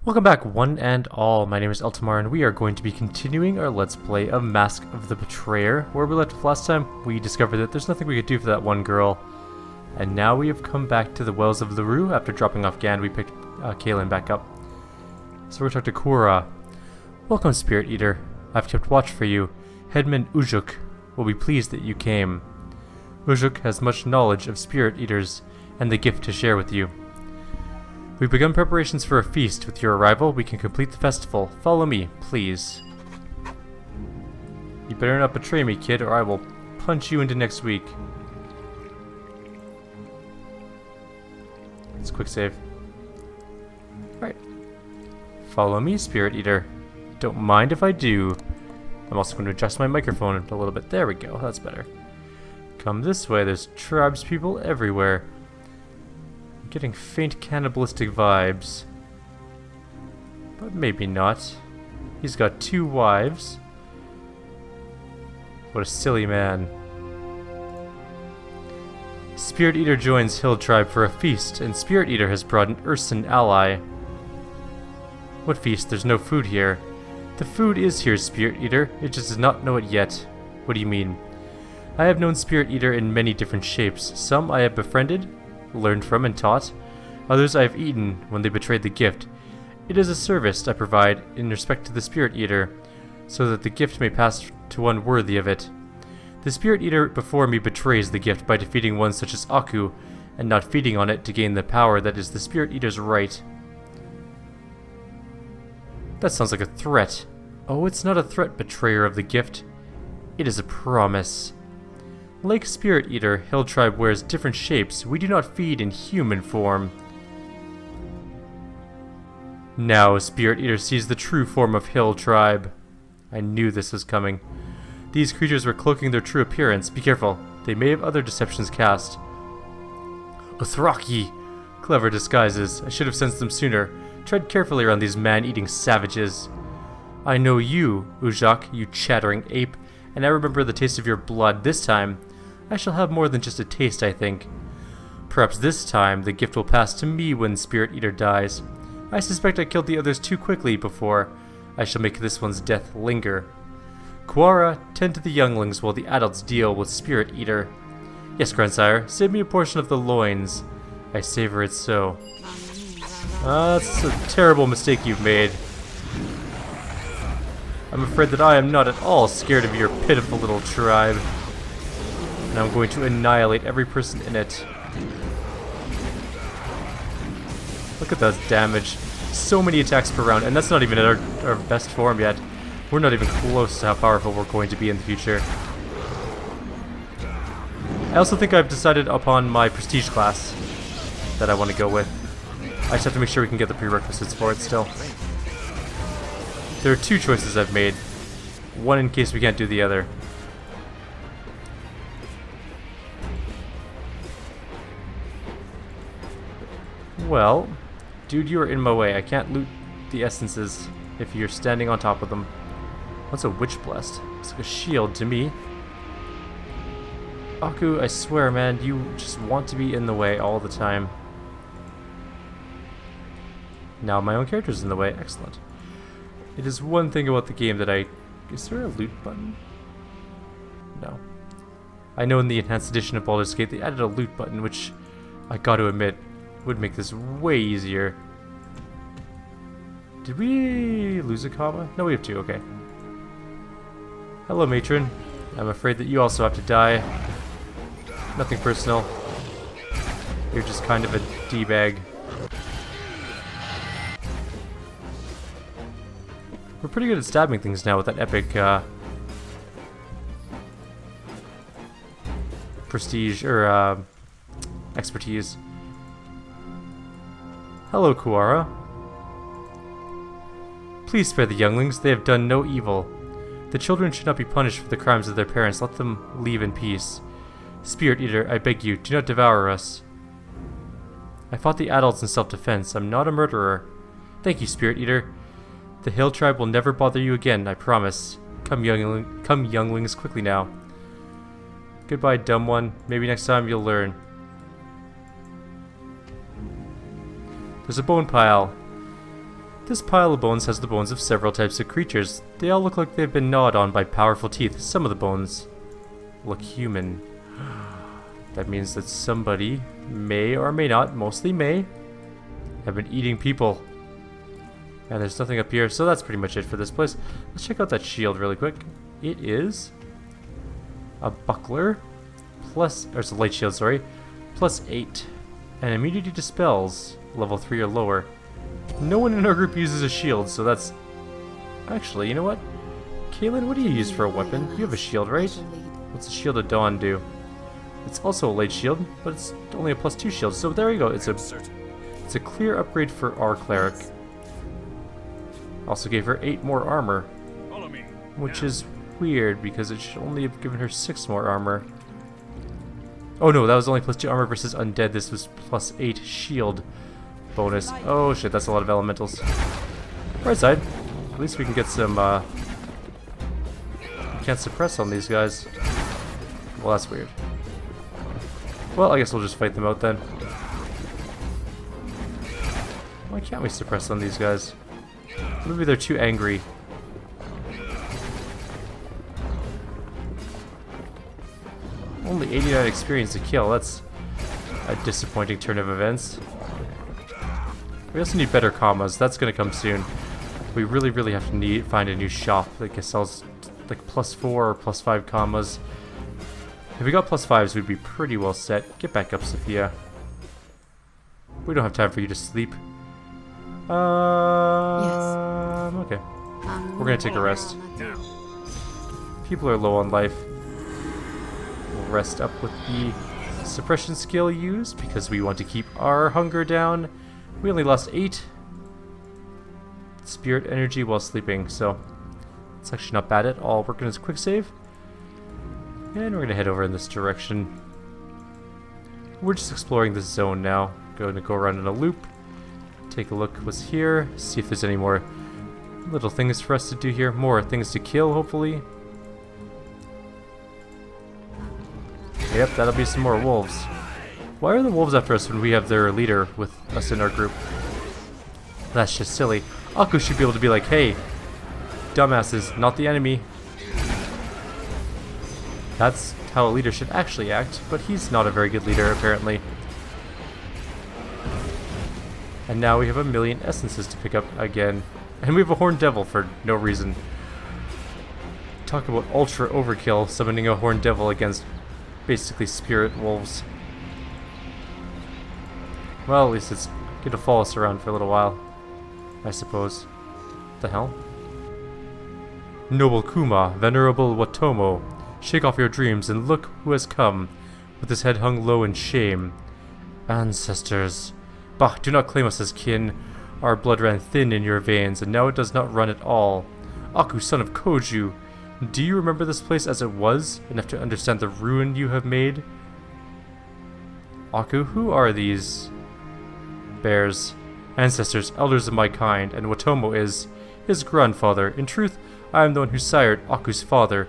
Welcome back, one and all. My name is Eltimar, and we are going to be continuing our Let's Play of Mask of the Betrayer. Where we left off last time, we discovered that there's nothing we could do for that one girl. And now we have come back to the Wells of Larue. After dropping off Gan, we picked Kaylin back up. So we're talking to Kura. Welcome, Spirit Eater. I've kept watch for you. Headman Ujuk will be pleased that you came. Ujuk has much knowledge of Spirit Eaters and the gift to share with you. We've begun preparations for a feast. With your arrival, we can complete the festival. Follow me, please. You better not betray me, kid, or I will punch you into next week. Let's quick save. Alright. Follow me, Spirit Eater. Don't mind if I do. I'm also going to adjust my microphone a little bit. There we go, that's better. Come this way, there's tribes people everywhere. Getting faint cannibalistic vibes. But maybe not. He's got 2 wives. What a silly man. Spirit Eater joins hilltribe for a feast, and Spirit Eater has brought an Urson ally. What feast? There's no food here. The food is here, Spirit Eater. It just does not know it yet. What do you mean? I have known Spirit Eater in many different shapes. Some I have befriended, learned from and taught. Others I have eaten when they betrayed the gift. It is a service I provide in respect to the Spirit Eater, so that the gift may pass to one worthy of it. The Spirit Eater before me betrays the gift by defeating one such as Aku, and not feeding on it to gain the power that is the Spirit Eater's right. That sounds like a threat. Oh, it's not a threat, betrayer of the gift. It is a promise. Like Spirit Eater, hilltribe wears different shapes. We do not feed in human form. Now Spirit Eater sees the true form of hilltribe. I knew this was coming. These creatures were cloaking their true appearance. Be careful. They may have other deceptions cast. Othraki! Clever disguises. I should have sensed them sooner. Tread carefully around these man-eating savages. I know you, Ujak, you chattering ape, and I remember the taste of your blood. This time, I shall have more than just a taste, I think. Perhaps this time, the gift will pass to me when Spirit Eater dies. I suspect I killed the others too quickly before. I shall make this one's death linger. Quara, tend to the younglings while the adults deal with Spirit Eater. Yes, grandsire, save me a portion of the loins. I savor it so. That's a terrible mistake you've made. I'm afraid that I am not at all scared of your pitiful little tribe. And I'm going to annihilate every person in it. Look at that damage. So many attacks per round, and that's not even at our best form yet. We're not even close to how powerful we're going to be in the future. I also think I've decided upon my prestige class that I want to go with. I just have to make sure we can get the prerequisites for it still. There are 2 choices I've made. One in case we can't do the other. Well, dude, you are in my way. I can't loot the essences if you're standing on top of them. What's a witch blessed? It's like a shield to me. Aku, I swear, man, you just want to be in the way all the time. Now my own character's in the way. Excellent. It is one thing about the game that Is there a loot button? No. I know in the enhanced edition of Baldur's Gate they added a loot button, which I gotta admit would make this way easier. Did we lose a comma? No, we have 2, okay. Hello, matron. I'm afraid that you also have to die. Nothing personal. You're just kind of a D-bag. We're pretty good at stabbing things now with that epic prestige or expertise. Hello, Kuara. Please spare the younglings. They have done no evil. The children should not be punished for the crimes of their parents. Let them leave in peace. Spirit Eater, I beg you, do not devour us. I fought the adults in self-defense. I'm not a murderer. Thank you, Spirit Eater. The hill tribe will never bother you again, I promise. Come younglings, quickly now. Goodbye, dumb one. Maybe next time you'll learn. There's a bone pile. This pile of bones has the bones of several types of creatures. They all look like they've been gnawed on by powerful teeth. Some of the bones look human. That means that somebody may or may not, mostly may, have been eating people. And there's nothing up here, so that's pretty much it for this place. Let's check out that shield really quick. It is a buckler, plus, or it's a light shield, sorry, +8. And immunity to spells, level 3 or lower. No one in our group uses a shield, so that's... Actually, you know what? Kaylin, what do you use for a weapon? You have a shield, right? What's the Shield of Dawn do? It's also a light shield, but it's only a +2 shield, so there you go. It's a clear upgrade for our cleric. Also gave her 8 more armor, which is weird because it should only have given her 6 more armor. Oh no, that was only +2 armor versus undead. This was +8 shield bonus. Oh shit, that's a lot of elementals. Right side. At least we can get some, we can't suppress on these guys. Well, that's weird. Well, I guess we'll just fight them out then. Why can't we suppress on these guys? Maybe they're too angry. Only 89 experience to kill. That's a disappointing turn of events. We also need better commas. That's going to come soon. We really have to find a new shop that sells like +4 or +5 commas. If we got +5s, we'd be pretty well set. Get back up, Sophia. We don't have time for you to sleep. Okay. We're gonna take a rest. People are low on life. We'll rest up with the suppression skill used because we want to keep our hunger down. We only lost 8 spirit energy while sleeping, so it's actually not bad at all. Working as a quick save. And we're gonna head over in this direction. We're just exploring this zone now. Going to go around in a loop. Take a look what's here. See if there's any more little things for us to do here. More things to kill, hopefully. Yep, that'll be some more wolves. Why are the wolves after us when we have their leader with us in our group? That's just silly. Aku should be able to be like, hey, dumbasses, not the enemy. That's how a leader should actually act, but he's not a very good leader, apparently. And now we have 1,000,000 essences to pick up again. And we have a horned devil for no reason. Talk about ultra overkill, summoning a horned devil against basically spirit wolves. Well, at least it's going to follow us around for a little while, I suppose. What the hell? Noble Kuma, venerable Watomo, shake off your dreams and look who has come, with his head hung low in shame. Ancestors. Bah, do not claim us as kin. Our blood ran thin in your veins, and now it does not run at all. Aku, son of Koju, do you remember this place as it was, enough to understand the ruin you have made? Aku, who are these bears? Ancestors, elders of my kind, and Watomo is his grandfather. In truth, I am the one who sired Aku's father,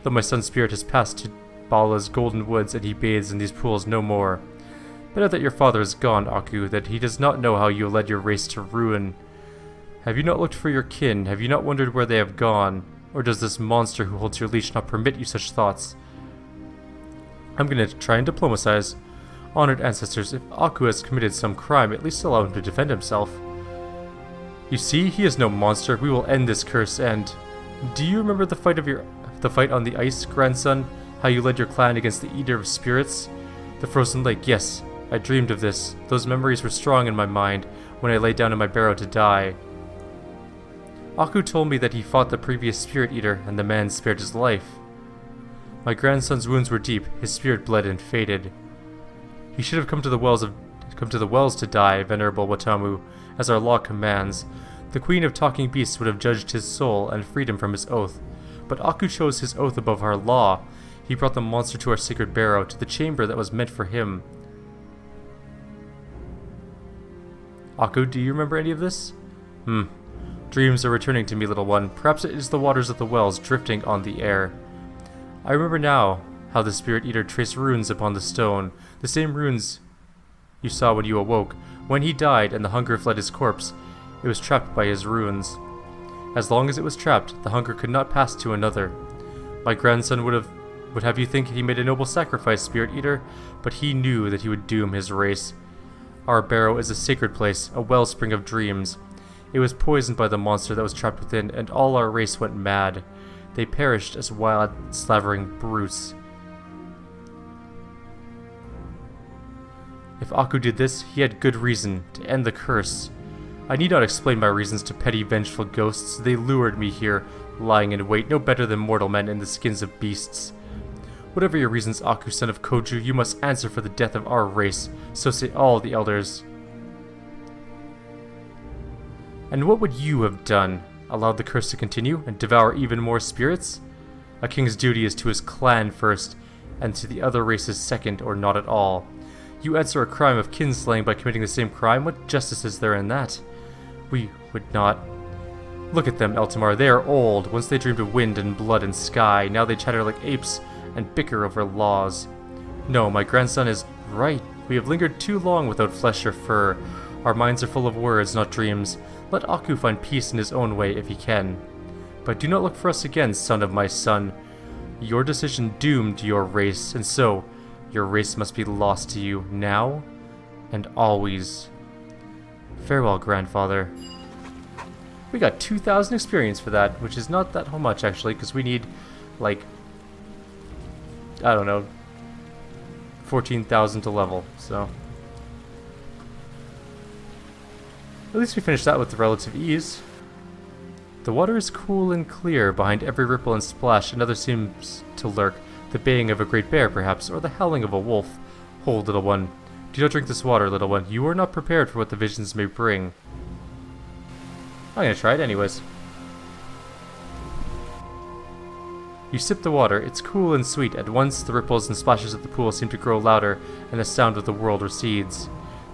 though my son's spirit has passed to Bala's golden woods and he bathes in these pools no more. Better that your father is gone, Aku, that he does not know how you led your race to ruin. Have you not looked for your kin? Have you not wondered where they have gone? Or does this monster who holds your leash not permit you such thoughts? I'm gonna try and diplomatize. Honored ancestors, if Aku has committed some crime, at least allow him to defend himself. You see, he is no monster. We will end this curse and... Do you remember the fight on the ice, grandson? How you led your clan against the Eater of Spirits? The frozen lake, yes. I dreamed of this. Those memories were strong in my mind when I lay down in my barrow to die. Aku told me that he fought the previous Spirit Eater and the man spared his life. My grandson's wounds were deep. His spirit bled and faded. He should have come to the wells to die, venerable Watamu, as our law commands. The Queen of Talking Beasts would have judged his soul and freed him from his oath. But Aku chose his oath above our law. He brought the monster to our sacred barrow, to the chamber that was meant for him. Aku, do you remember any of this? Dreams are returning to me, little one. Perhaps it is the waters of the wells drifting on the air. I remember now how the Spirit Eater traced runes upon the stone, the same runes you saw when you awoke. When he died and the hunger fled his corpse, It was trapped by his runes. As long as it was trapped, the hunger could not pass to another. My grandson would have you think he made a noble sacrifice, Spirit Eater, but he knew that he would doom his race. Our barrow is a sacred place, a wellspring of dreams. It was poisoned by the monster that was trapped within, and all our race went mad. They perished as wild, slavering brutes. If Aku did this, he had good reason to end the curse. I need not explain my reasons to petty, vengeful ghosts. They lured me here, lying in wait, no better than mortal men in the skins of beasts. Whatever your reasons, Aku, son of Koju, you must answer for the death of our race, so say all the elders. And what would you have done? Allowed the curse to continue and devour even more spirits? A king's duty is to his clan first, and to the other races second, or not at all. You answer a crime of kinslaying by committing the same crime? What justice is there in that? We would not. Look at them, Eltimar. They are old. Once they dreamed of wind and blood and sky. Now they chatter like apes and bicker over laws. No, my grandson is right. We have lingered too long without flesh or fur. Our minds are full of words, not dreams. Let Aku find peace in his own way if he can. But do not look for us again, son of my son. Your decision doomed your race, and so your race must be lost to you, now and always. Farewell, grandfather. We got 2,000 experience for that, which is not that much, actually, because we need, like, I don't know, 14,000 to level, so. At least we finished that with relative ease. The water is cool and clear. Behind every ripple and splash, another seems to lurk. The baying of a great bear, perhaps, or the howling of a wolf. Hold, little one. Do not drink this water, little one. You are not prepared for what the visions may bring. I'm gonna try it anyways. You sip the water. It's cool and sweet. At once, the ripples and splashes of the pool seem to grow louder, and the sound of the world recedes.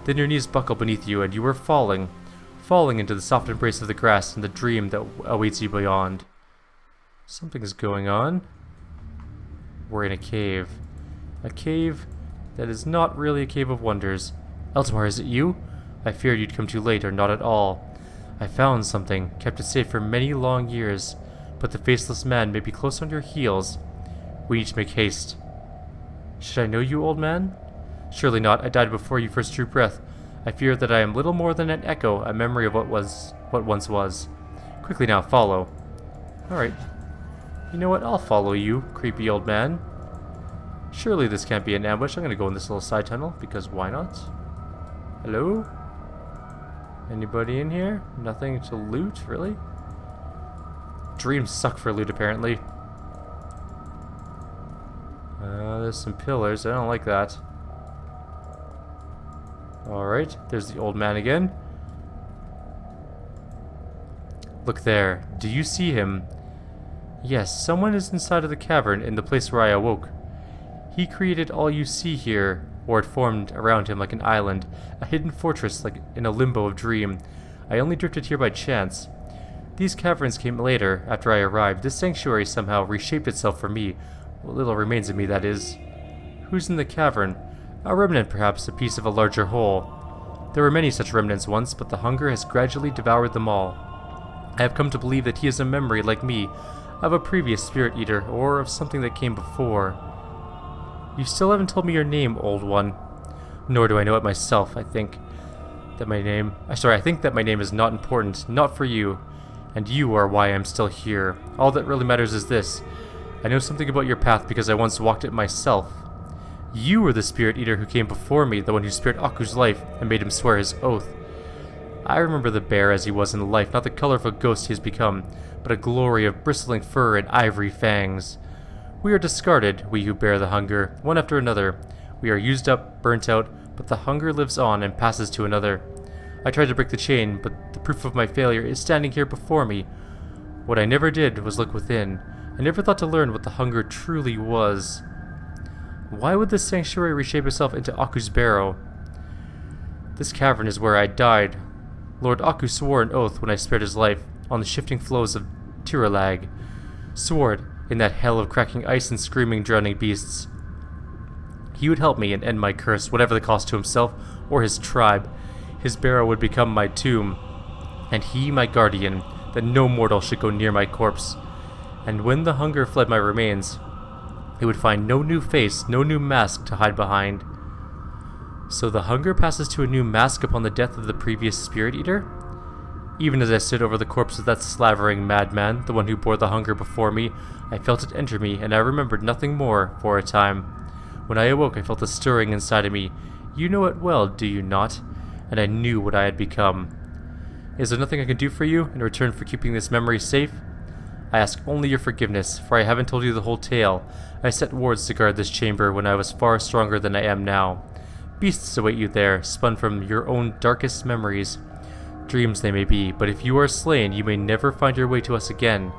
Then your knees buckle beneath you, and you are falling into the soft embrace of the grass and the dream that awaits you beyond. Something's going on. We're in a cave. A cave that is not really a cave of wonders. Eltimar, is it you? I feared you'd come too late, or not at all. I found something, kept it safe for many long years, but the faceless man may be close on your heels. We need to make haste. Should I know you, old man? Surely not. I died before you first drew breath. I fear that I am little more than an echo, a memory of what once was. Quickly now, follow. Alright. You know what? I'll follow you, creepy old man. Surely this can't be an ambush. I'm gonna go in this little side tunnel, because why not? Hello? Anybody in here? Nothing to loot, really? Dreams suck for loot, apparently. There's some pillars. I don't like that. Alright, there's the old man again. Look there. Do you see him? Yes, someone is inside of the cavern in the place where I awoke. He created all you see here, or it formed around him like an island, a hidden fortress like in a limbo of dream. I only drifted here by chance. These caverns came later, after I arrived. This sanctuary somehow reshaped itself for me. What little remains of me, that is. Who's in the cavern? A remnant, perhaps, a piece of a larger whole. There were many such remnants once, but the hunger has gradually devoured them all. I have come to believe that he is a memory, like me, of a previous spirit eater, or of something that came before. You still haven't told me your name, old one. Nor do I know it myself. I think that my name is not important, not for you. And you are why I am still here. All that really matters is this. I know something about your path because I once walked it myself. You were the spirit eater who came before me, the one who spared Aku's life and made him swear his oath. I remember the bear as he was in life, not the colorful ghost he has become, but a glory of bristling fur and ivory fangs. We are discarded, we who bear the hunger, one after another. We are used up, burnt out, but the hunger lives on and passes to another. I tried to break the chain, but the proof of my failure is standing here before me. What I never did was look within. I never thought to learn what the hunger truly was. Why would this sanctuary reshape itself into Aku's barrow? This cavern is where I died. Lord Aku swore an oath when I spared his life on the shifting flows of Tiralag. Swore it in that hell of cracking ice and screaming, drowning beasts. He would help me and end my curse, whatever the cost to himself or his tribe. His barrow would become my tomb. and he my guardian, that no mortal should go near my corpse. And when the hunger fled my remains, it would find no new face, no new mask to hide behind. So the hunger passes to a new mask upon the death of the previous spirit eater? Even as I stood over the corpse of that slavering madman, the one who bore the hunger before me, I felt it enter me, and I remembered nothing more for a time. When I awoke, I felt a stirring inside of me. You know it well, do you not? And I knew what I had become. Is there nothing I can do for you in return for keeping this memory safe? I ask only your forgiveness, for I haven't told you the whole tale. I set wards to guard this chamber when I was far stronger than I am now. Beasts await you there, spun from your own darkest memories. Dreams they may be, but if you are slain, you may never find your way to us again.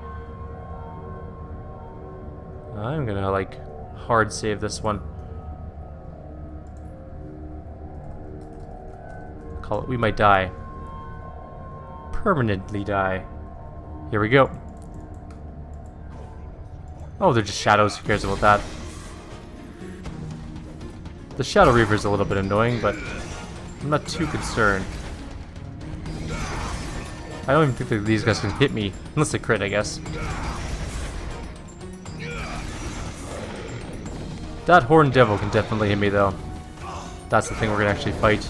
I'm gonna, like, hard save this one. Call it We Might Die. Permanently die. Here we go. Oh, they're just shadows. Who cares about that? The Shadow Reaver is a little bit annoying, but I'm not too concerned. I don't even think that these guys can hit me, unless they crit, I guess. That Horned Devil can definitely hit me, though. That's the thing we're gonna actually fight.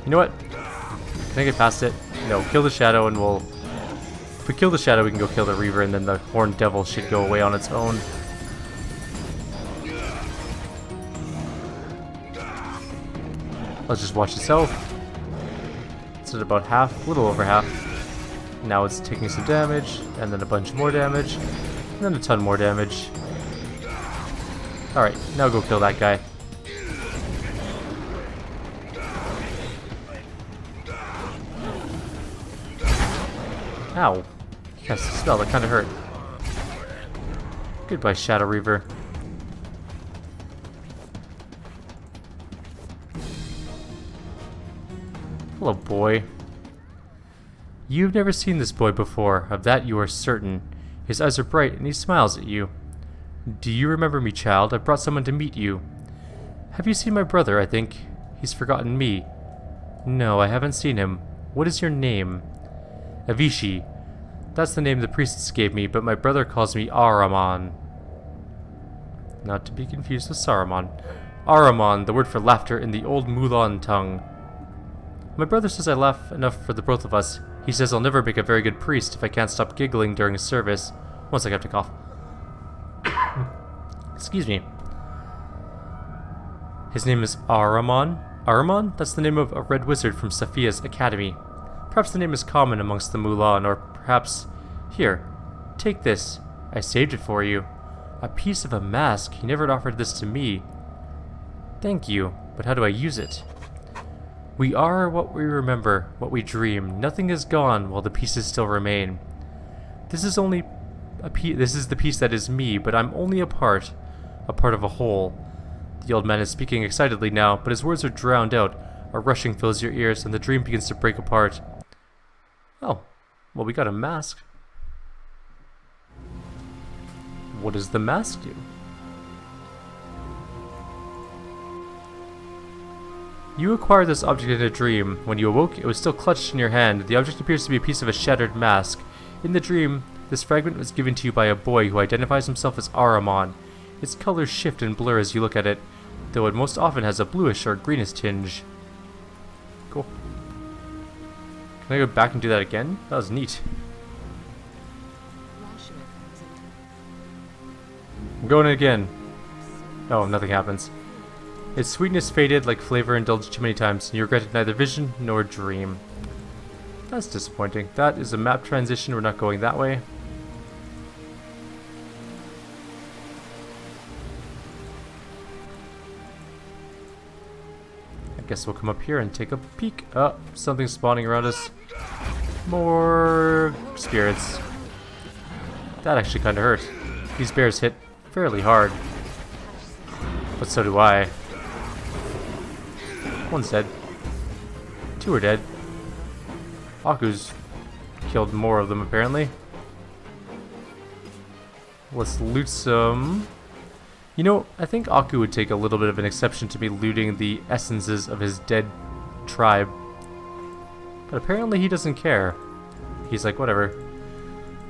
You know what? Can I get past it? No, kill the Shadow and we'll... If we kill the Shadow, we can go kill the Reaver, and then the Horned Devil should go away on its own. Let's just watch itself. It's at about half, a little over half. Now it's taking some damage, and then a bunch more damage, and then a ton more damage. Alright, now go kill that guy. Ow. Cast a spell, that kinda hurt. Goodbye, Shadow Reaver. Hello, boy. You've never seen this boy before, of that you are certain. His eyes are bright and he smiles at you. Do you remember me, child? I brought someone to meet you. Have you seen my brother, I think? He's forgotten me. No, I haven't seen him. What is your name? Avicii. That's the name the priests gave me, but my brother calls me Ahriman. Not to be confused with Saruman. Ahriman, the word for laughter in the old Mulan tongue. My brother says I laugh enough for the both of us. He says I'll never make a very good priest if I can't stop giggling during service. One sec, I have to cough. Excuse me. His name is Ahriman? Ahriman? That's the name of a red wizard from Safia's academy. Perhaps the name is common amongst the Mulan, or perhaps... Here, take this. I saved it for you. A piece of a mask. He never offered this to me. Thank you, but how do I use it? We are what we remember, what we dream. Nothing is gone while the pieces still remain. This is only a piece. This is the piece that is me, but I'm only a part of a whole. The old man is speaking excitedly now, but his words are drowned out. A rushing fills your ears, and the dream begins to break apart. Oh, well, we got a mask. What does the mask do? You acquired this object in a dream. When you awoke, it was still clutched in your hand. The object appears to be a piece of a shattered mask. In the dream, this fragment was given to you by a boy who identifies himself as Ahriman. Its colors shift and blur as you look at it, though it most often has a bluish or greenish tinge. Cool. Can I go back and do that again? That was neat. I'm going in again. Oh, nothing happens. Its sweetness faded like flavor indulged too many times, and you regretted neither vision nor dream. That's disappointing. That is a map transition. We're not going that way. I guess we'll come up here and take a peek. Oh, something's spawning around us. More spirits. That actually kind of hurt. These bears hit fairly hard. But so do I. One's dead. Two are dead. Aku's killed more of them, apparently. Let's loot some... You know, I think Aku would take a little bit of an exception to me looting the essences of his dead tribe. But apparently he doesn't care. He's like, whatever.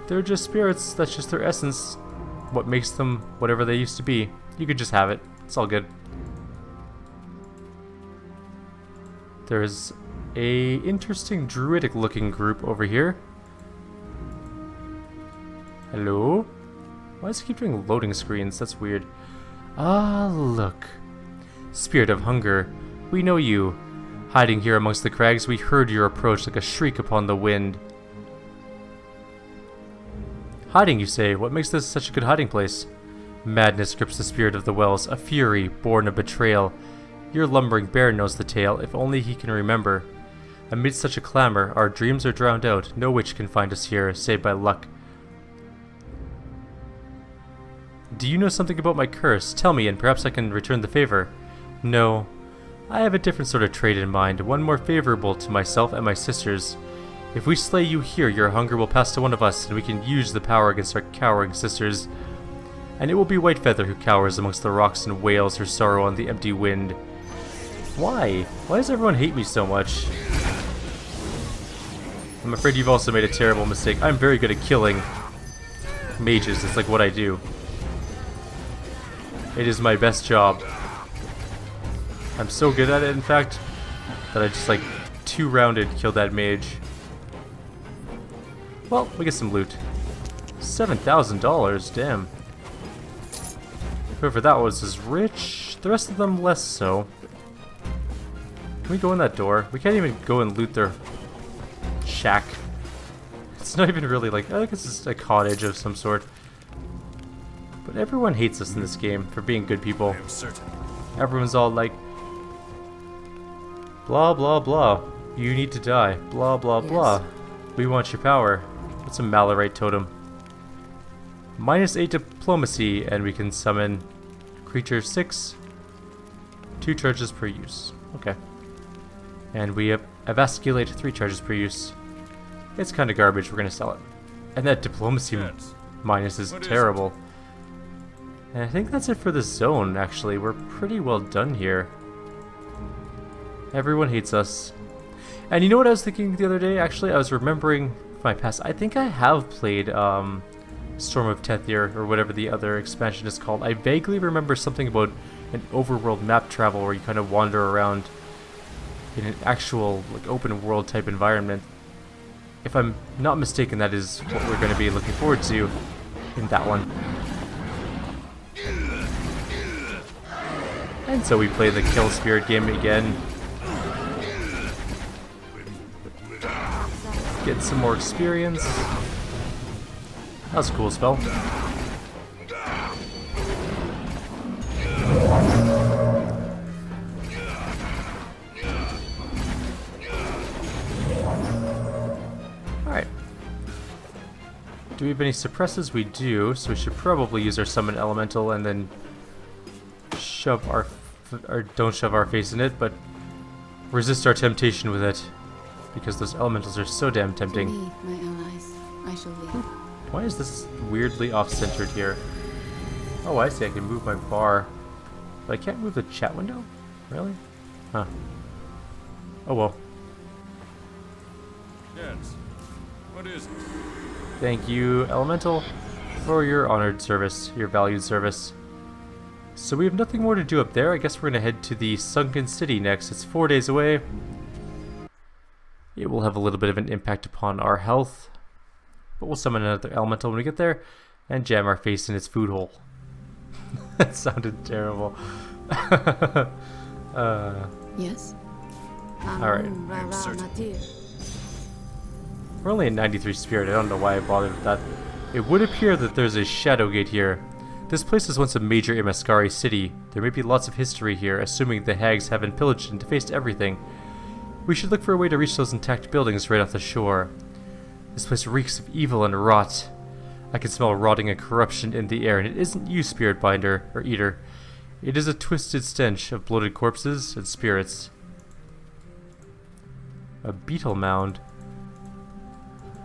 They're just spirits, that's just their essence. What makes them whatever they used to be. You could just have it. It's all good. There's a interesting druidic looking group over here. Hello? Why does it keep doing loading screens? That's weird. Ah, look. Spirit of hunger, we know you. Hiding here amongst the crags, we heard your approach like a shriek upon the wind. Hiding, you say? What makes this such a good hiding place? Madness grips the spirit of the wells, a fury born of betrayal. Your lumbering bear knows the tale, if only he can remember. Amid such a clamor, our dreams are drowned out. No witch can find us here, save by luck. Do you know something about my curse? Tell me, and perhaps I can return the favor. No. I have a different sort of trade in mind, one more favorable to myself and my sisters. If we slay you here, your hunger will pass to one of us, and we can use the power against our cowering sisters. And it will be Whitefeather who cowers amongst the rocks and wails her sorrow on the empty wind. Why? Why does everyone hate me so much? I'm afraid you've also made a terrible mistake. I'm very good at killing mages. It's like what I do. It is my best job. I'm so good at it, in fact, that I just like two-rounded killed that mage. Well, we get some loot. $7,000, damn. Whoever that was is rich. The rest of them less so. Can we go in that door? We can't even go and loot their shack. It's not even really like, I guess it's a cottage of some sort. But everyone hates us in this game for being good people. Everyone's all like, blah blah blah. You need to die. Blah blah blah. We want your power. What's a Malorite totem? -8 diplomacy, and we can summon creature 6. 2 charges per use. Okay. And we have evasculate 3 charges per use. It's kind of garbage. We're gonna sell it. And that diplomacy minus is terrible. And I think that's it for the zone, actually. We're pretty well done here. Everyone hates us. And you know what I was thinking the other day? Actually, I was remembering my past. I think I have played Storm of Tethir, or whatever the other expansion is called. I vaguely remember something about an overworld map travel where you kind of wander around in an actual like open world type environment. If I'm not mistaken, that is what we're going to be looking forward to in that one. And so we play the Kill Spirit game again. Get some more experience. That was a cool spell. Alright. Do we have any suppresses? We do, so we should probably use our Summon Elemental and then shove our... or don't shove our face in it, but resist our temptation with it. Because those elementals are so damn tempting. To me, my allies, I shall lead. Why is this weirdly off-centered here? Oh, I see. I can move my bar. But I can't move the chat window? Really? Huh. Oh well. Yes. What is it? Thank you, Elemental, for your honored service, your valued service. So we have nothing more to do up there. I guess we're going to head to the Sunken City next. It's 4 days away. It will have a little bit of an impact upon our health. But we'll summon another elemental when we get there and jam our face in its food hole. That sounded terrible. Yes? Alright. We're only at 93 spirit. I don't know why I bothered with that. It would appear that there's a shadow gate here. This place was once a major Imaskari city. There may be lots of history here, assuming the hags haven't pillaged and defaced everything. We should look for a way to reach those intact buildings right off the shore. This place reeks of evil and rot. I can smell rotting and corruption in the air, and it isn't you, spirit binder, or eater. It is a twisted stench of bloated corpses and spirits. A beetle mound.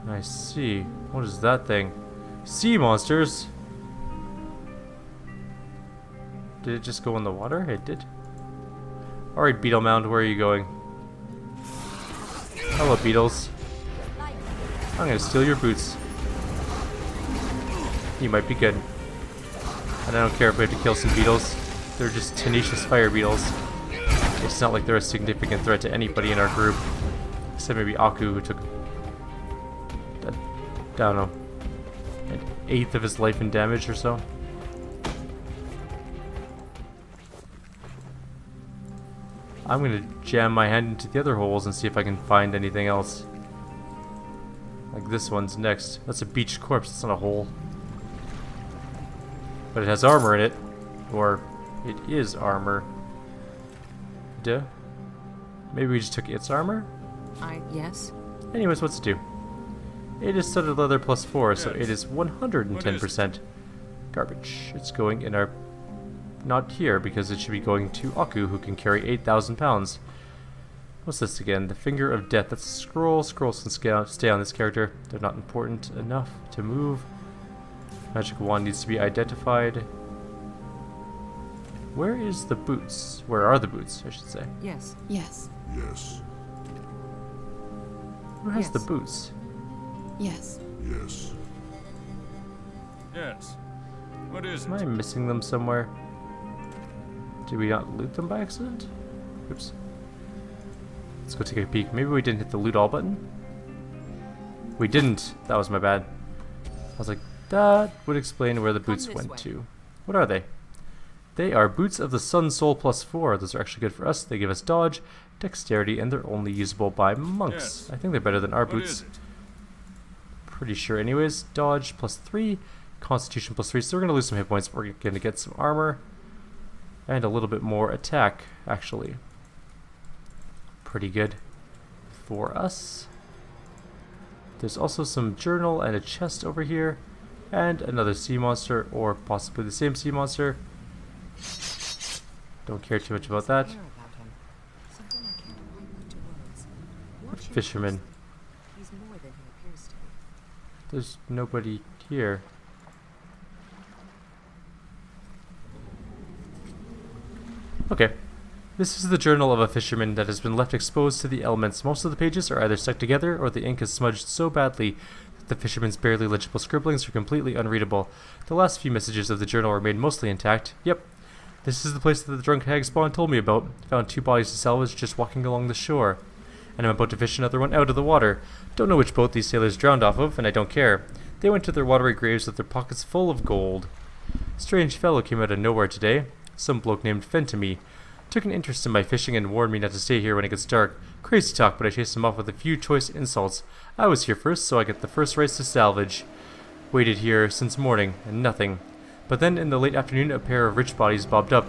I see. What is that thing? Sea monsters! Did it just go in the water? It did. Alright, beetle mound, where are you going? Hello, beetles. I'm gonna steal your boots. You might be good. And I don't care if we have to kill some beetles. They're just tenacious fire beetles. It's not like they're a significant threat to anybody in our group. Except maybe Aku, who took... I don't know. An eighth of his life in damage or so. I'm gonna jam my hand into the other holes and see if I can find anything else. Like this one's next. That's a beached corpse, it's not a hole. But it has armor in it. Or, it is armor. Duh. Maybe we just took its armor? Yes. Anyways, what's it do? It is studded leather plus 4, so it is 110%. Garbage. It's going in our... Not here, because it should be going to Aku, who can carry 8,000 pounds. What's this again? The Finger of Death. That's a scroll. Scrolls can stay on this character. They're not important enough to move. Magic wand needs to be identified. Where is the boots? Where are the boots, I should say? Yes. Yes. Yes. Who has the Yes. boots? Yes. Yes. Yes. What is Am it? I missing them somewhere? Did we not loot them by accident? Oops. Let's go take a peek. Maybe we didn't hit the loot all button? We didn't. That was my bad. I was like, that would explain where the boots this went way. to. What are they? They are boots of the Sun Soul plus 4. Those are actually good for us. They give us dodge, dexterity, and they're only usable by monks. Yes. I think they're better than our What boots. is it? Pretty sure anyways. Dodge plus 3, constitution plus 3. So we're going to lose some hit points, but we're going to get some armor. And a little bit more attack, actually. Pretty good for us. There's also some journal and a chest over here. And another sea monster, or possibly the same sea monster. Don't care too much about that. Fisherman. He's more than he appears to be. There's nobody here. Okay. This is the journal of a fisherman that has been left exposed to the elements. Most of the pages are either stuck together or the ink is smudged so badly that the fisherman's barely legible scribblings are completely unreadable. The last few messages of the journal remain mostly intact. Yep. This is the place that the drunk hag Spawn told me about. Found 2 bodies to salvage just walking along the shore. And I'm about to fish another one out of the water. Don't know which boat these sailors drowned off of, and I don't care. They went to their watery graves with their pockets full of gold. Strange fellow came out of nowhere today. Some bloke named Fentamy. Took an interest in my fishing and warned me not to stay here when it gets dark. Crazy talk, but I chased him off with a few choice insults. I was here first, so I get the first rights to salvage. Waited here since morning, and nothing. But then in the late afternoon, a pair of rich bodies bobbed up.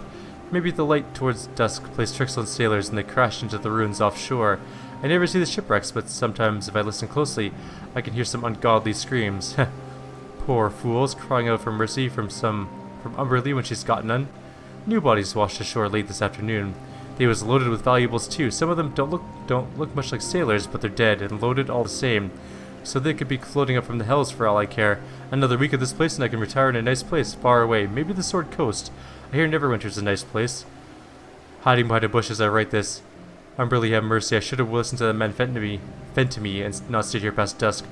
Maybe the light towards dusk plays tricks on sailors and they crashed into the ruins offshore. I never see the shipwrecks, but sometimes if I listen closely, I can hear some ungodly screams. Poor fools, crying out for mercy from Umberlee when she's got none. New bodies washed ashore late this afternoon. They was loaded with valuables too. Some of them don't look much like sailors, but they're dead and loaded all the same. So they could be floating up from the hells for all I care. Another week at this place and I can retire in a nice place far away. Maybe the Sword Coast. I hear Neverwinter's a nice place. Hiding behind a bush as I write this. Umberlee have mercy. I should have listened to the man Fentamy and not stayed here past dusk.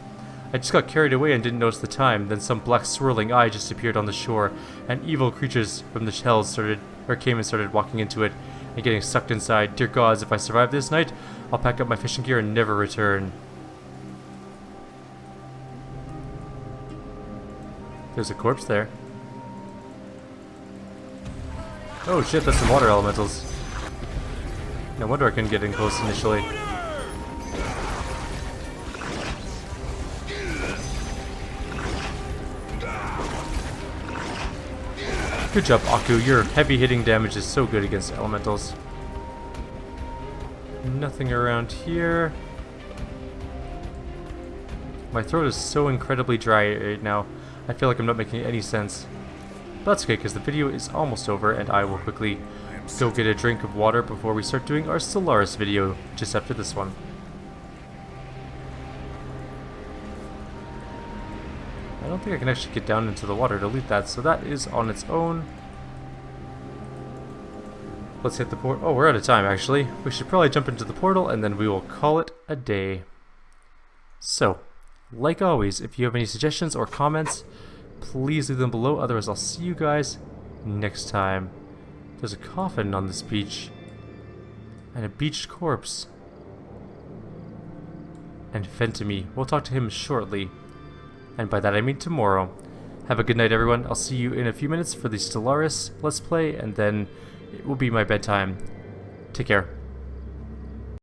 I just got carried away and didn't notice the time. Then some black swirling eye just appeared on the shore, and evil creatures from the hells came and started walking into it and getting sucked inside. Dear gods, if I survive this night, I'll pack up my fishing gear and never return. There's a corpse there. Oh shit, that's some water elementals. No wonder I couldn't get in close initially. Good job, Aku. Your heavy hitting damage is so good against elementals. Nothing around here. My throat is so incredibly dry right now. I feel like I'm not making any sense. But that's okay, because the video is almost over, and I will quickly go get a drink of water before we start doing our Stellaris video, just after this one. I don't think I can actually get down into the water to loot that, so that is on its own. let's hit the portal. Oh, we're out of time, actually. We should probably jump into the portal, and then we will call it a day. So, like always, if you have any suggestions or comments, please leave them below. Otherwise, I'll see you guys next time. There's a coffin on this beach. And a beached corpse. And Fentamy. We'll talk to him shortly. And by that I mean tomorrow. Have a good night, everyone. I'll see you in a few minutes for the Stellaris Let's Play, and then it will be my bedtime. Take care.